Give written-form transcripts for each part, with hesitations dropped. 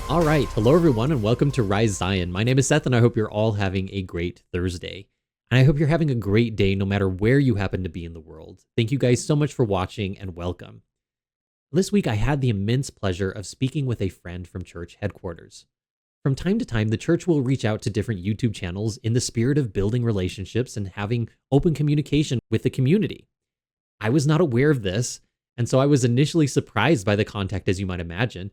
All right. Hello, everyone, and welcome to Rise Zion. My name is Seth, and I hope you're all having a great Thursday. And I hope you're having a great day no matter where you happen to be in the world. Thank you guys so much for watching and welcome. This week, I had the immense pleasure of speaking with a friend from Church Headquarters. From time to time, the church will reach out to different YouTube channels in the spirit of building relationships and having open communication with the community. I was not aware of this, and so I was initially surprised by the contact, as you might imagine.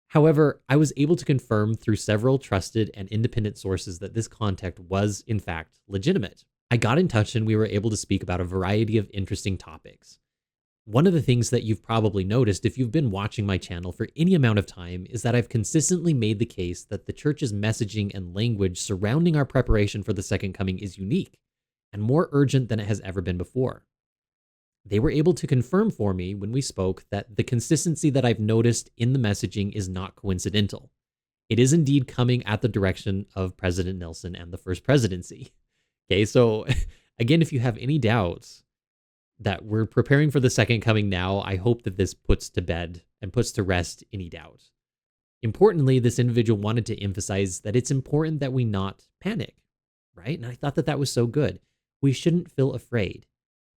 However, I was able to confirm through several trusted and independent sources that this contact was, in fact, legitimate. I got in touch and we were able to speak about a variety of interesting topics. One of the things that you've probably noticed if you've been watching my channel for any amount of time is that I've consistently made the case that the church's messaging and language surrounding our preparation for the second coming is unique and more urgent than it has ever been before. They were able to confirm for me when we spoke that the consistency that I've noticed in the messaging is not coincidental. It is indeed coming at the direction of President Nelson and the First Presidency. Okay, so again, if you have any doubts that we're preparing for the second coming now, I hope that this puts to bed and puts to rest any doubt. Importantly, this individual wanted to emphasize that it's important that we not panic, right? And I thought that that was so good. We shouldn't feel afraid.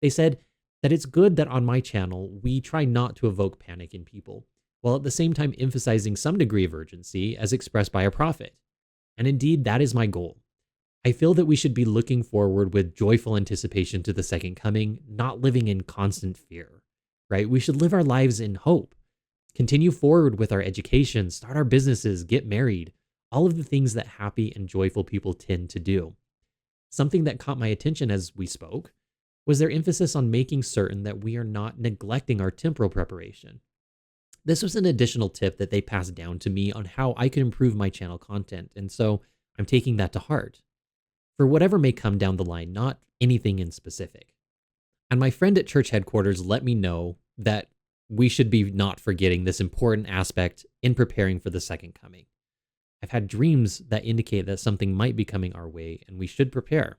They said that it's good that on my channel, we try not to evoke panic in people, while at the same time emphasizing some degree of urgency as expressed by a prophet. And indeed, that is my goal. I feel that we should be looking forward with joyful anticipation to the second coming, not living in constant fear, right? We should live our lives in hope, continue forward with our education, start our businesses, get married, all of the things that happy and joyful people tend to do. Something that caught my attention as we spoke was their emphasis on making certain that we are not neglecting our temporal preparation. This was an additional tip that they passed down to me on how I could improve my channel content, and so I'm taking that to heart. For whatever may come down the line, not anything in specific. And my friend at Church Headquarters let me know that we should be not forgetting this important aspect in preparing for the second coming. I've had dreams that indicate that something might be coming our way, and we should prepare.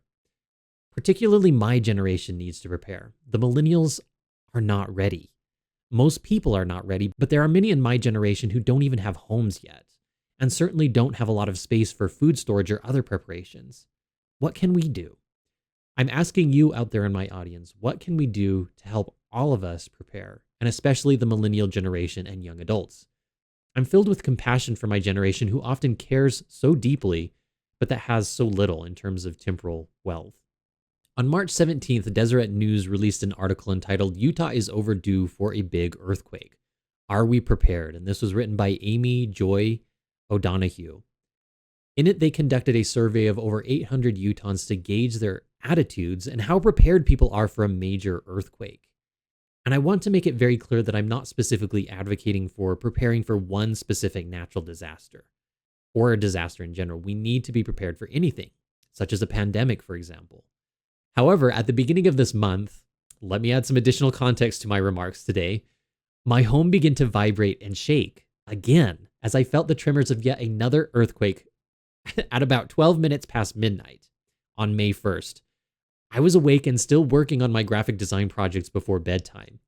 Particularly my generation needs to prepare. The millennials are not ready. Most people are not ready, but there are many in my generation who don't even have homes yet, and certainly don't have a lot of space for food storage or other preparations. What can we do? I'm asking you out there in my audience, what can we do to help all of us prepare, and especially the millennial generation and young adults? I'm filled with compassion for my generation who often cares so deeply, but that has so little in terms of temporal wealth. On March 17th, Deseret News released an article entitled, "Utah is Overdue for a Big Earthquake. Are We Prepared?" And this was written by Amy Joy O'Donoghue. In it, they conducted a survey of over 800 Utahns to gauge their attitudes and how prepared people are for a major earthquake. And I want to make it very clear that I'm not specifically advocating for preparing for one specific natural disaster or a disaster in general. We need to be prepared for anything, such as a pandemic, for example. However, at the beginning of this month, let me add some additional context to my remarks today. My home began to vibrate and shake again as I felt the tremors of yet another earthquake at about 12 minutes past midnight on May 1st. I was awake and still working on my graphic design projects before bedtime.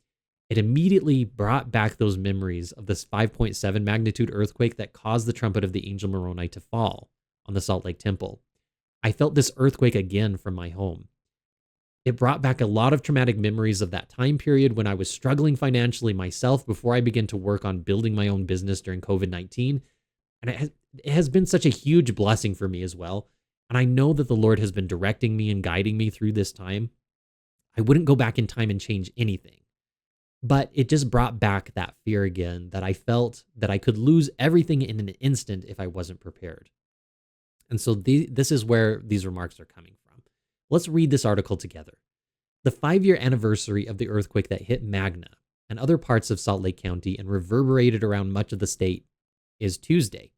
It immediately brought back those memories of this 5.7 magnitude earthquake that caused the trumpet of the angel Moroni to fall on the Salt Lake Temple. I felt this earthquake again from my home. It brought back a lot of traumatic memories of that time period when I was struggling financially myself before I began to work on building my own business during COVID-19. And it has been such a huge blessing for me as well. And I know that the Lord has been directing me and guiding me through this time. I wouldn't go back in time and change anything. But it just brought back that fear again that I felt that I could lose everything in an instant if I wasn't prepared. And so this is where these remarks are coming from. Let's read this article together. The 5-year anniversary of the earthquake that hit Magna and other parts of Salt Lake County and reverberated around much of the state is Tuesday.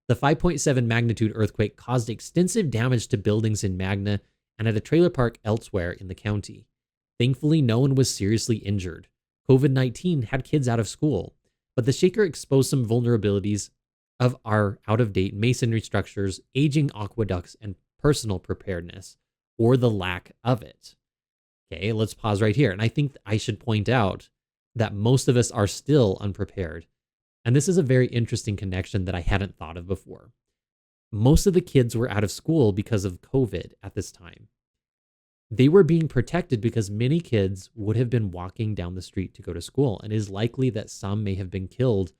The 5.7 magnitude earthquake caused extensive damage to buildings in Magna and at a trailer park elsewhere in the county. Thankfully, no one was seriously injured. COVID-19 had kids out of school, but the shaker exposed some vulnerabilities of our out-of-date masonry structures, aging aqueducts, and personal preparedness, or the lack of it. Okay, let's pause right here. And I think I should point out that most of us are still unprepared And this is a very interesting connection that I hadn't thought of before. Most of the kids were out of school because of COVID at this time. They were being protected because many kids would have been walking down the street to go to school, and it is likely that some may have been killed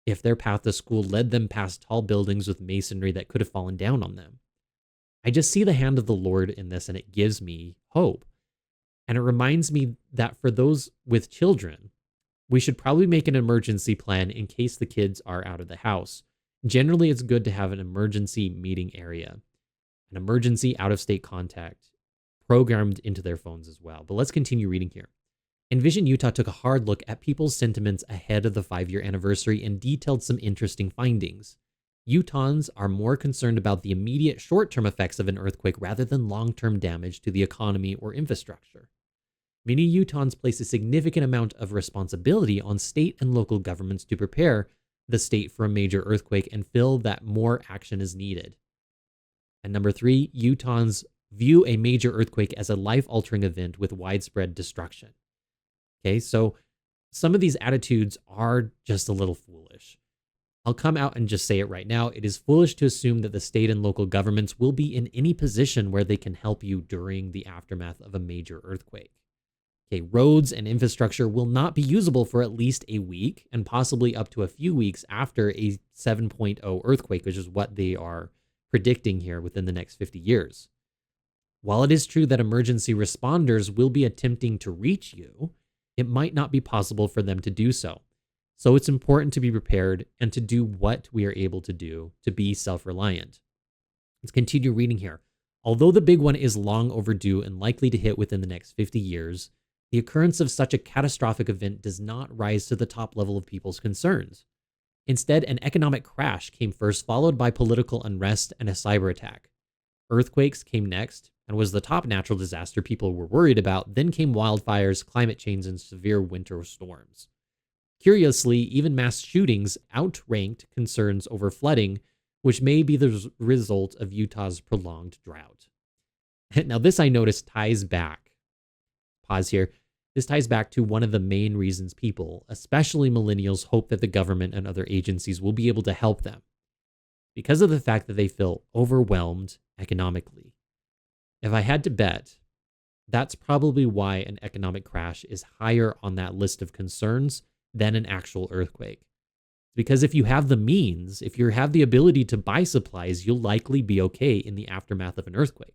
if their path to school led them past tall buildings with masonry that could have fallen down on them. I just see the hand of the Lord in this, and it gives me hope. And it reminds me that for those with children, we should probably make an emergency plan in case the kids are out of the house. Generally, it's good to have an emergency meeting area, an emergency out-of-state contact programmed into their phones as well. But let's continue reading here. Envision Utah took a hard look at people's sentiments ahead of the 5-year anniversary and detailed some interesting findings. Utahns are more concerned about the immediate short-term effects of an earthquake rather than long-term damage to the economy or infrastructure. Many Utahns place a significant amount of responsibility on state and local governments to prepare the state for a major earthquake and feel that more action is needed. And number 3, Utahns view a major earthquake as a life-altering event with widespread destruction. Okay, so some of these attitudes are just a little foolish. I'll come out and just say it right now. It is foolish to assume that the state and local governments will be in any position where they can help you during the aftermath of a major earthquake. Okay, roads and infrastructure will not be usable for at least a week and possibly up to a few weeks after a 7.0 earthquake, which is what they are predicting here within the next 50 years. While it is true that emergency responders will be attempting to reach you, it might not be possible for them to do so. So it's important to be prepared and to do what we are able to do to be self-reliant. Let's continue reading here. Although the big one is long overdue and likely to hit within the next 50 years, the occurrence of such a catastrophic event does not rise to the top level of people's concerns. Instead, an economic crash came first, followed by political unrest and a cyber attack. Earthquakes came next and was the top natural disaster people were worried about. Then came wildfires, climate change, and severe winter storms. Curiously, even mass shootings outranked concerns over flooding, which may be the result of Utah's prolonged drought. Now, this I noticed ties back. Pause here. This ties back to one of the main reasons people, especially millennials, hope that the government and other agencies will be able to help them, because of the fact that they feel overwhelmed economically. If I had to bet, that's probably why an economic crash is higher on that list of concerns than an actual earthquake. Because if you have the means, if you have the ability to buy supplies, you'll likely be okay in the aftermath of an earthquake.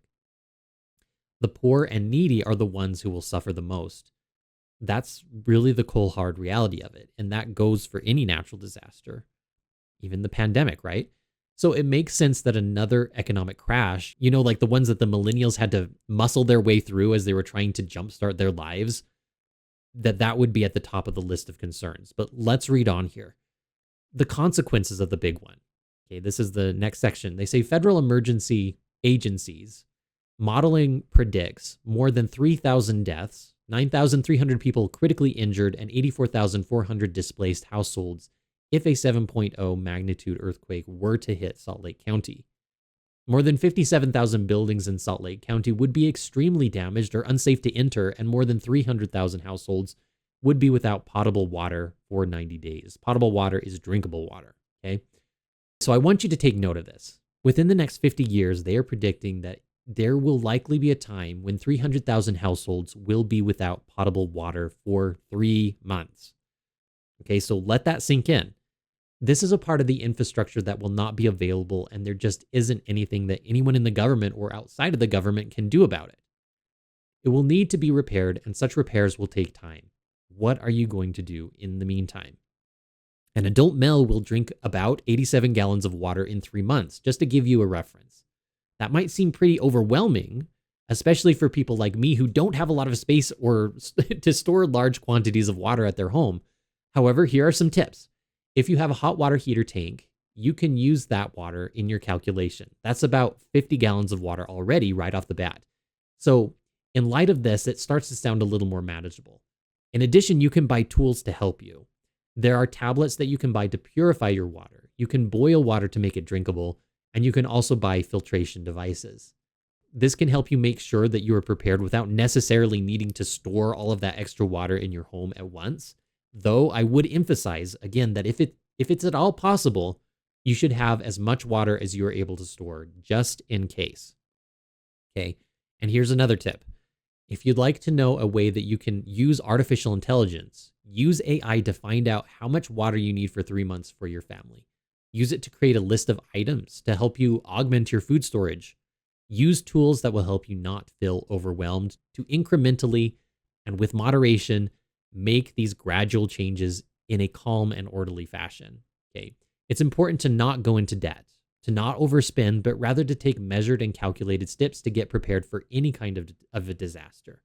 The poor and needy are the ones who will suffer the most. That's really the cold, hard reality of it. And that goes for any natural disaster, even the pandemic, right? So it makes sense that another economic crash, like the ones that the millennials had to muscle their way through as they were trying to jumpstart their lives, that would be at the top of the list of concerns. But let's read on here. The consequences of the big one. Okay, this is the next section. They say federal emergency agencies modeling predicts more than 3,000 deaths, 9,300 people critically injured, and 84,400 displaced households if a 7.0 magnitude earthquake were to hit Salt Lake County. More than 57,000 buildings in Salt Lake County would be extremely damaged or unsafe to enter, and more than 300,000 households would be without potable water for 90 days. Potable water is drinkable water, okay? So I want you to take note of this. Within the next 50 years, they are predicting that there will likely be a time when 300,000 households will be without potable water for 3 months. Okay, so let that sink in. This is a part of the infrastructure that will not be available, and there just isn't anything that anyone in the government or outside of the government can do about it. It will need to be repaired, and such repairs will take time. What are you going to do in the meantime? An adult male will drink about 87 gallons of water in 3 months, just to give you a reference. That might seem pretty overwhelming, especially for people like me who don't have a lot of space or to store large quantities of water at their home. However, here are some tips. If you have a hot water heater tank, you can use that water in your calculation. That's about 50 gallons of water already right off the bat. So in light of this, it starts to sound a little more manageable. In addition, you can buy tools to help you. There are tablets that you can buy to purify your water. You can boil water to make it drinkable, and you can also buy filtration devices. This can help you make sure that you are prepared without necessarily needing to store all of that extra water in your home at once. Though I would emphasize, again, that if it If it's at all possible, you should have as much water as you are able to store just in case. Okay. And here's another tip. If you'd like to know a way that you can use artificial intelligence, use AI to find out how much water you need for 3 months for your family. Use it to create a list of items to help you augment your food storage. Use tools that will help you not feel overwhelmed to incrementally and with moderation make these gradual changes in a calm and orderly fashion. Okay. It's important to not go into debt, to not overspend, but rather to take measured and calculated steps to get prepared for any kind of a disaster.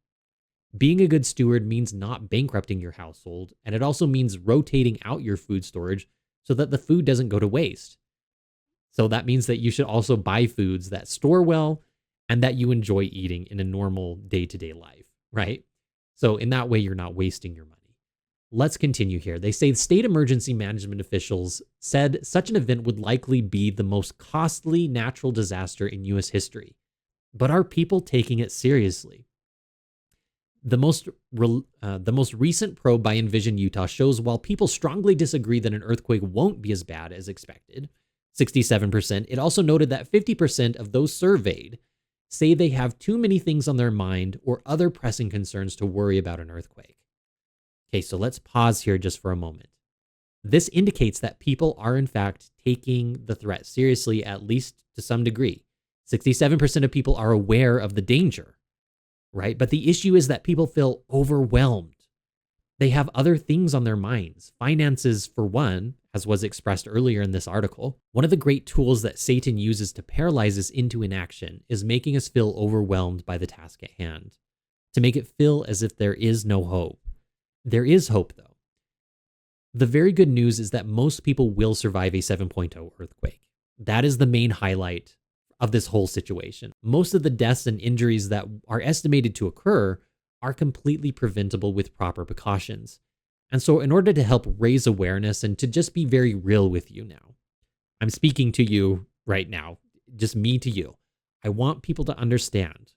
Being a good steward means not bankrupting your household, and it also means rotating out your food storage so that the food doesn't go to waste. So that means that you should also buy foods that store well and that you enjoy eating in a normal day-to-day life, right? So in that way, you're not wasting your money. Let's continue here. They say state emergency management officials said such an event would likely be the most costly natural disaster in U.S. history. But are people taking it seriously? The most recent probe by Envision Utah shows while people strongly disagree that an earthquake won't be as bad as expected, 67%, it also noted that 50% of those surveyed say they have too many things on their mind or other pressing concerns to worry about an earthquake. Okay, so let's pause here just for a moment. This indicates that people are in fact taking the threat seriously, at least to some degree. 67% of people are aware of the danger, right? But the issue is that people feel overwhelmed. They have other things on their minds. Finances, for one, as was expressed earlier in this article. One of the great tools that Satan uses to paralyze us into inaction is making us feel overwhelmed by the task at hand, to make it feel as if there is no hope. There is hope, though. The very good news is that most people will survive a 7.0 earthquake. That is the main highlight of this whole situation. Most of the deaths and injuries that are estimated to occur are completely preventable with proper precautions. And so in order to help raise awareness and to just be very real with you now, I'm speaking to you right now, just me to you. I want people to understand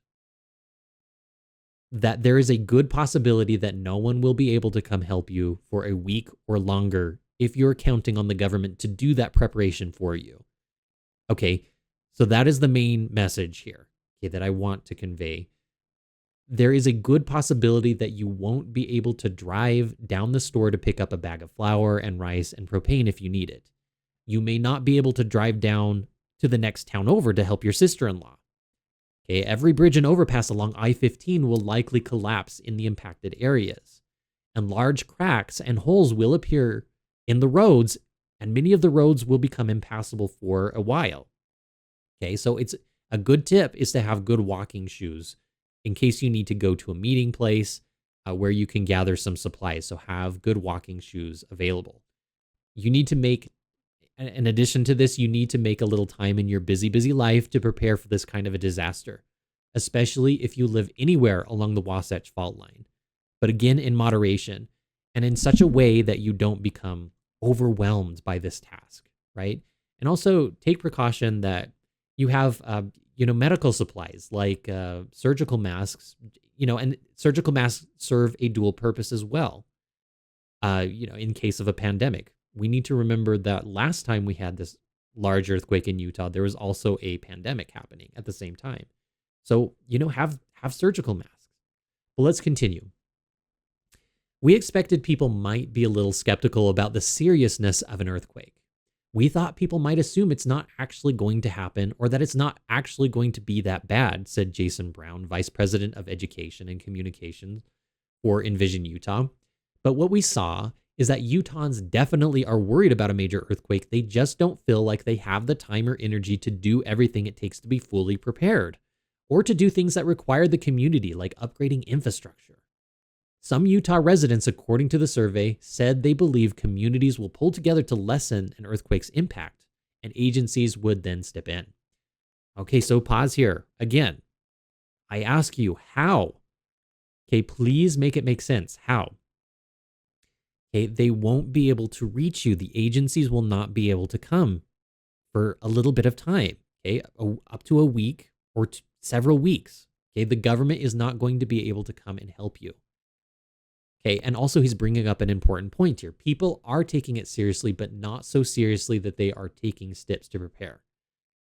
that there is a good possibility that no one will be able to come help you for a week or longer if you're counting on the government to do that preparation for you. Okay, so that is the main message here, okay, that I want to convey. There is a good possibility that you won't be able to drive down the store to pick up a bag of flour and rice and propane if you need it. You may not be able to drive down to the next town over to help your sister-in-law. Okay, every bridge and overpass along I-15 will likely collapse in the impacted areas, and large cracks and holes will appear in the roads, and many of the roads will become impassable for a while. Okay, so it's a good tip is to have good walking shoes in case you need to go to a meeting place where you can gather some supplies. So have good walking shoes available. You need to make, in addition to this, you need to make a little time in your busy life to prepare for this kind of a disaster, especially if you live anywhere along the Wasatch Fault line. But again, in moderation and in such a way that you don't become overwhelmed by this task, right? And also take precaution that you have, medical supplies like surgical masks, and surgical masks serve a dual purpose as well. In case of a pandemic, we need to remember that last time we had this large earthquake in Utah, there was also a pandemic happening at the same time. So, have surgical masks. Well, let's continue. We expected people might be a little skeptical about the seriousness of an earthquake. We thought people might assume it's not actually going to happen or that it's not actually going to be that bad, said Jason Brown, Vice President of Education and Communications for Envision Utah. But what we saw is that Utahns definitely are worried about a major earthquake. They just don't feel like they have the time or energy to do everything it takes to be fully prepared or to do things that require the community, like upgrading infrastructure. Some Utah residents, according to the survey, said they believe communities will pull together to lessen an earthquake's impact, and agencies would then step in. Okay, so pause here. Again, I ask you, how? Okay, please make it make sense. How? Okay, they won't be able to reach you. The agencies will not be able to come for a little bit of time, okay, up to a week or several weeks. Okay, the government is not going to be able to come and help you. Okay, and also he's bringing up an important point here. People are taking it seriously, but not so seriously that they are taking steps to prepare.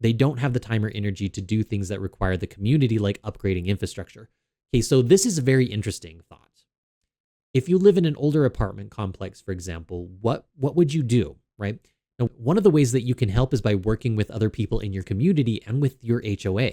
They don't have the time or energy to do things that require the community, like upgrading infrastructure. Okay, so this is a very interesting thought. If you live in an older apartment complex, for example, what would you do, right? Now, one of the ways that you can help is by working with other people in your community and with your HOA.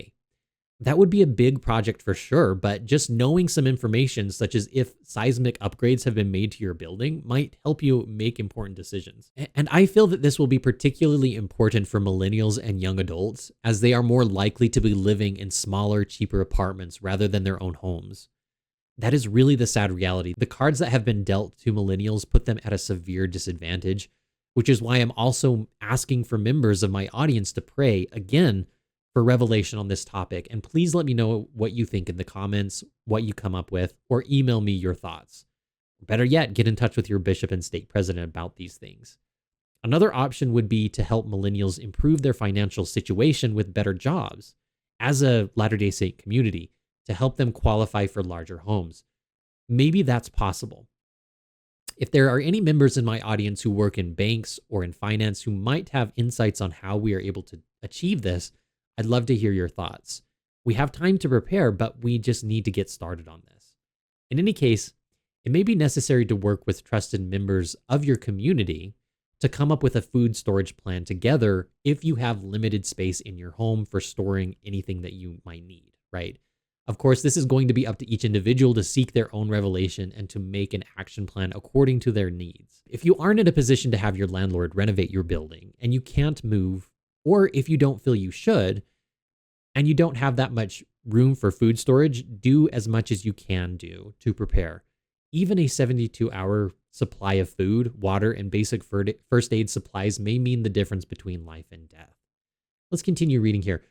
That would be a big project for sure, but just knowing some information, such as if seismic upgrades have been made to your building, might help you make important decisions. And I feel that this will be particularly important for millennials and young adults, as they are more likely to be living in smaller, cheaper apartments rather than their own homes. That is really the sad reality. The cards that have been dealt to millennials put them at a severe disadvantage, which is why I'm also asking for members of my audience to pray again for revelation on this topic. And please let me know what you think in the comments, what you come up with, or email me your thoughts. Better yet, get in touch with your bishop and stake president about these things. Another option would be to help millennials improve their financial situation with better jobs as a Latter-day Saint community to help them qualify for larger homes. Maybe that's possible. If there are any members in my audience who work in banks or in finance who might have insights on how we are able to achieve this, I'd love to hear your thoughts. We have time to prepare, but we just need to get started on this. In any case, it may be necessary to work with trusted members of your community to come up with a food storage plan together if you have limited space in your home for storing anything that you might need, right? Of course, this is going to be up to each individual to seek their own revelation and to make an action plan according to their needs. If you aren't in a position to have your landlord renovate your building and you can't move, or if you don't feel you should, and you don't have that much room for food storage, do as much as you can do to prepare. Even a 72-hour supply of food, water, and basic first aid supplies may mean the difference between life and death. Let's continue reading here.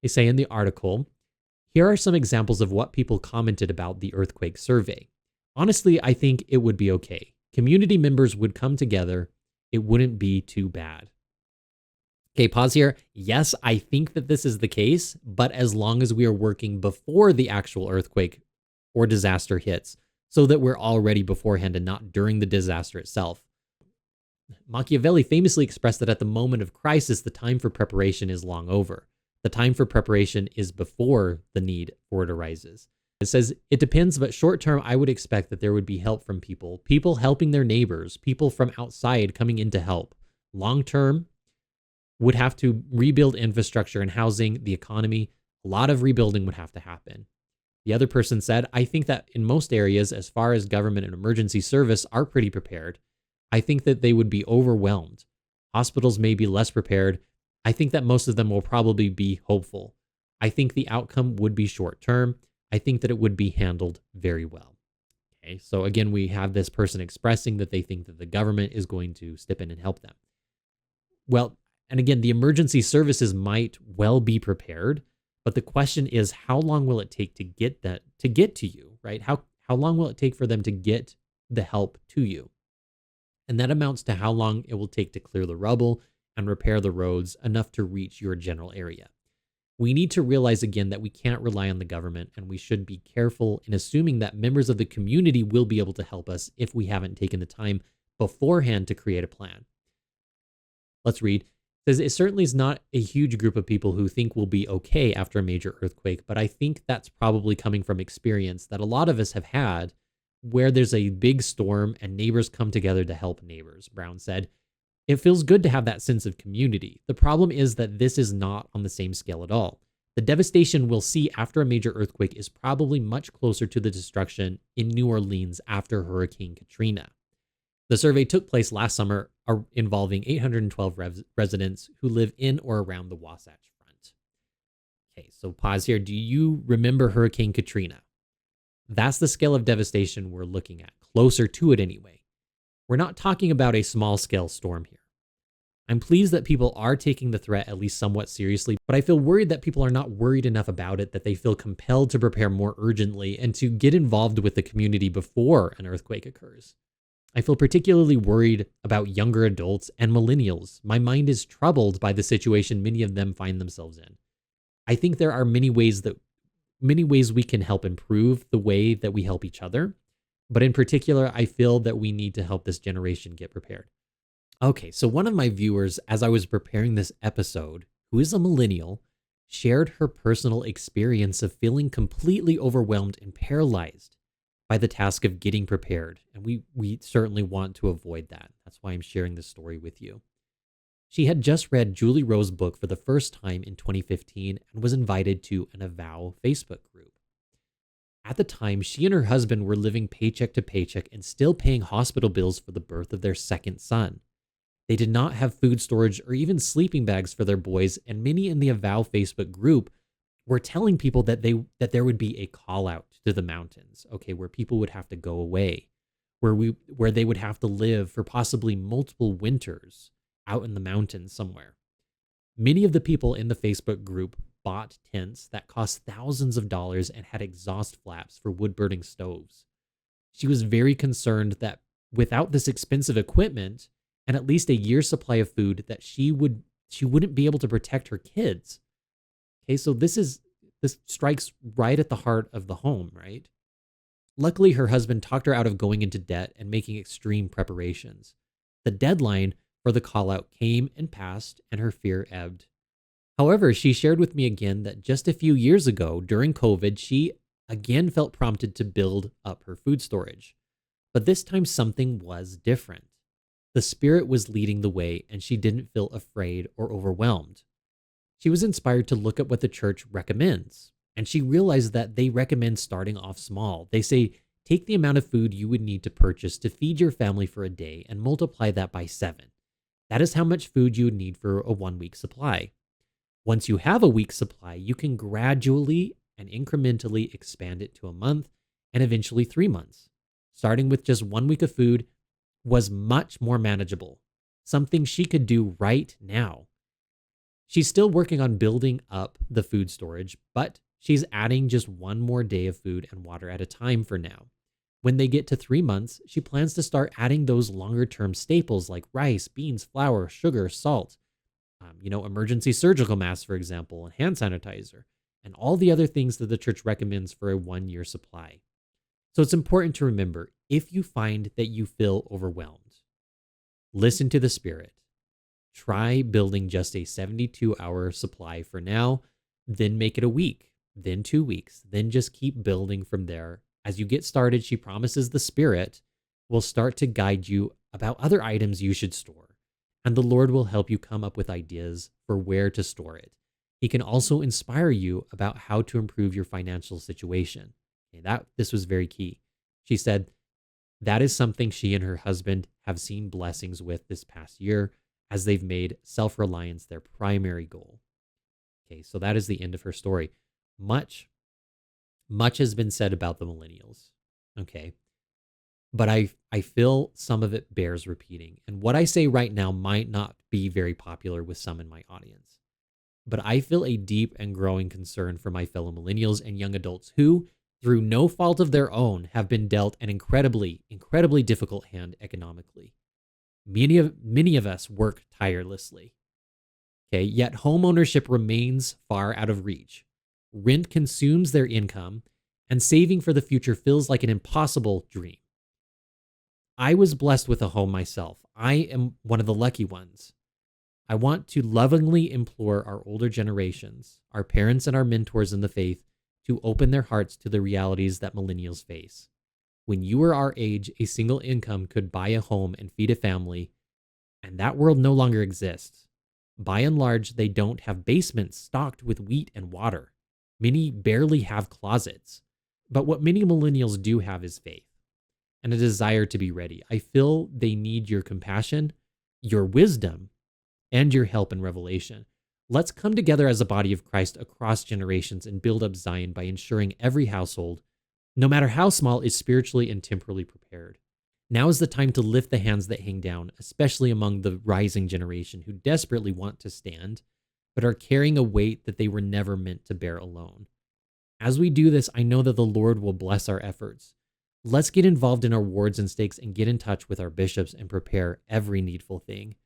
They say in the article, here are some examples of what people commented about the earthquake survey. Honestly, I think it would be okay. Community members would come together. It wouldn't be too bad. Okay, pause here. Yes, I think that this is the case, but as long as we are working before the actual earthquake or disaster hits, so that we're all ready beforehand and not during the disaster itself. Machiavelli famously expressed that at the moment of crisis, the time for preparation is long over. The time for preparation is before the need for it arises. It says, it depends, but short term, I would expect that there would be help from people helping their neighbors, people from outside coming in to help. Long term, would have to rebuild infrastructure and housing, the economy. A lot of rebuilding would have to happen. The other person said, I think that in most areas, as far as government and emergency service are pretty prepared. I think that they would be overwhelmed. Hospitals may be less prepared. I think that most of them will probably be hopeful. I think the outcome would be short term. I think that it would be handled very well. Okay, so again, we have this person expressing that they think that the government is going to step in and help them. Well, and again, the emergency services might well be prepared, but the question is, how long will it take to get to you, right? How long will it take for them to get the help to you? And that amounts to how long it will take to clear the rubble and repair the roads enough to reach your general area. We need to realize again that we can't rely on the government, and we should be careful in assuming that members of the community will be able to help us if we haven't taken the time beforehand to create a plan. Let's read. It says, it certainly is not a huge group of people who think we'll be okay after a major earthquake, but I think that's probably coming from experience that a lot of us have had where there's a big storm and neighbors come together to help neighbors, Brown said. It feels good to have that sense of community. The problem is that this is not on the same scale at all. The devastation we'll see after a major earthquake is probably much closer to the destruction in New Orleans after Hurricane Katrina. The survey took place last summer involving 812 residents who live in or around the Wasatch Front. Okay, so pause here. Do you remember Hurricane Katrina? That's the scale of devastation we're looking at, closer to it anyway. We're not talking about a small-scale storm here. I'm pleased that people are taking the threat at least somewhat seriously, but I feel worried that people are not worried enough about it, that they feel compelled to prepare more urgently and to get involved with the community before an earthquake occurs. I feel particularly worried about younger adults and millennials. My mind is troubled by the situation many of them find themselves in. I think there are many ways we can help improve the way that we help each other. But in particular, I feel that we need to help this generation get prepared. Okay, so one of my viewers, as I was preparing this episode, who is a millennial, shared her personal experience of feeling completely overwhelmed and paralyzed by the task of getting prepared. And we certainly want to avoid that. That's why I'm sharing this story with you. She had just read Julie Rowe's book for the first time in 2015 and was invited to an Avow Facebook group. At the time, she and her husband were living paycheck to paycheck and still paying hospital bills for the birth of their second son. They did not have food storage or even sleeping bags for their boys, and many in the Avow Facebook group were telling people that there would be a call out to the mountains, okay, where people would have to go away, where they would have to live for possibly multiple winters out in the mountains somewhere. Many of the people in the Facebook group bought tents that cost thousands of dollars and had exhaust flaps for wood-burning stoves. She was very concerned that without this expensive equipment and at least a year's supply of food, that she wouldn't be able to protect her kids. Okay, so this strikes right at the heart of the home, right? Luckily, her husband talked her out of going into debt and making extreme preparations. The deadline for the call out came and passed, and her fear ebbed. However, she shared with me again that just a few years ago, during COVID, she again felt prompted to build up her food storage. But this time something was different. The Spirit was leading the way, and she didn't feel afraid or overwhelmed. She was inspired to look at what the church recommends, and she realized that they recommend starting off small. They say, take the amount of food you would need to purchase to feed your family for a day and multiply that by 7. That is how much food you would need for a 1-week supply. Once you have a week's supply, you can gradually and incrementally expand it to a month and eventually 3 months. Starting with just 1 week of food was much more manageable, something she could do right now. She's still working on building up the food storage, but she's adding just 1 more day of food and water at a time for now. When they get to 3 months, she plans to start adding those longer-term staples like rice, beans, flour, sugar, salt, emergency surgical masks, for example, and hand sanitizer, and all the other things that the church recommends for a 1-year supply. So it's important to remember, if you find that you feel overwhelmed, listen to the Spirit. Try building just a 72-hour supply for now, then make it a week, then 2 weeks, then just keep building from there. As you get started, she promises the Spirit will start to guide you about other items you should store, and the Lord will help you come up with ideas for where to store it. He can also inspire you about how to improve your financial situation. This was very key. She said that is something she and her husband have seen blessings with this past year as they've made self-reliance their primary goal. Okay, so that is the end of her story. Much has been said about the millennials. Okay. But I feel some of it bears repeating. And what I say right now might not be very popular with some in my audience. But I feel a deep and growing concern for my fellow millennials and young adults who, through no fault of their own, have been dealt an incredibly difficult hand economically. Many of us work tirelessly. Okay, yet home ownership remains far out of reach. Rent consumes their income, and saving for the future feels like an impossible dream. I was blessed with a home myself. I am one of the lucky ones. I want to lovingly implore our older generations, our parents and our mentors in the faith, to open their hearts to the realities that millennials face. When you were our age, a single income could buy a home and feed a family, and that world no longer exists. By and large, they don't have basements stocked with wheat and water. Many barely have closets. But what many millennials do have is faith and a desire to be ready. I feel they need your compassion, your wisdom, and your help in revelation. Let's come together as a body of Christ across generations and build up Zion by ensuring every household, no matter how small, is spiritually and temporally prepared. Now is the time to lift the hands that hang down, especially among the rising generation who desperately want to stand, but are carrying a weight that they were never meant to bear alone. As we do this, I know that the Lord will bless our efforts. Let's get involved in our wards and stakes and get in touch with our bishops and prepare every needful thing.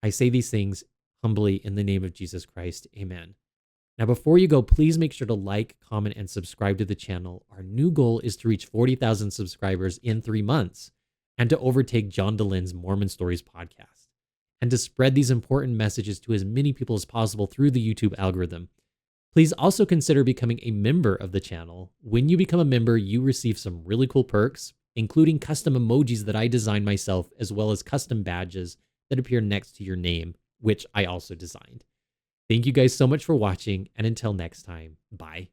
I say these things humbly in the name of Jesus Christ. Amen. Now, before you go, please make sure to like, comment, and subscribe to the channel. Our new goal is to reach 40,000 subscribers in 3 months and to overtake John DeLynne's Mormon Stories podcast, and to spread these important messages to as many people as possible through the YouTube algorithm. Please also consider becoming a member of the channel. When you become a member, you receive some really cool perks, including custom emojis that I designed myself, as well as custom badges that appear next to your name, which I also designed. Thank you guys so much for watching, and until next time, bye.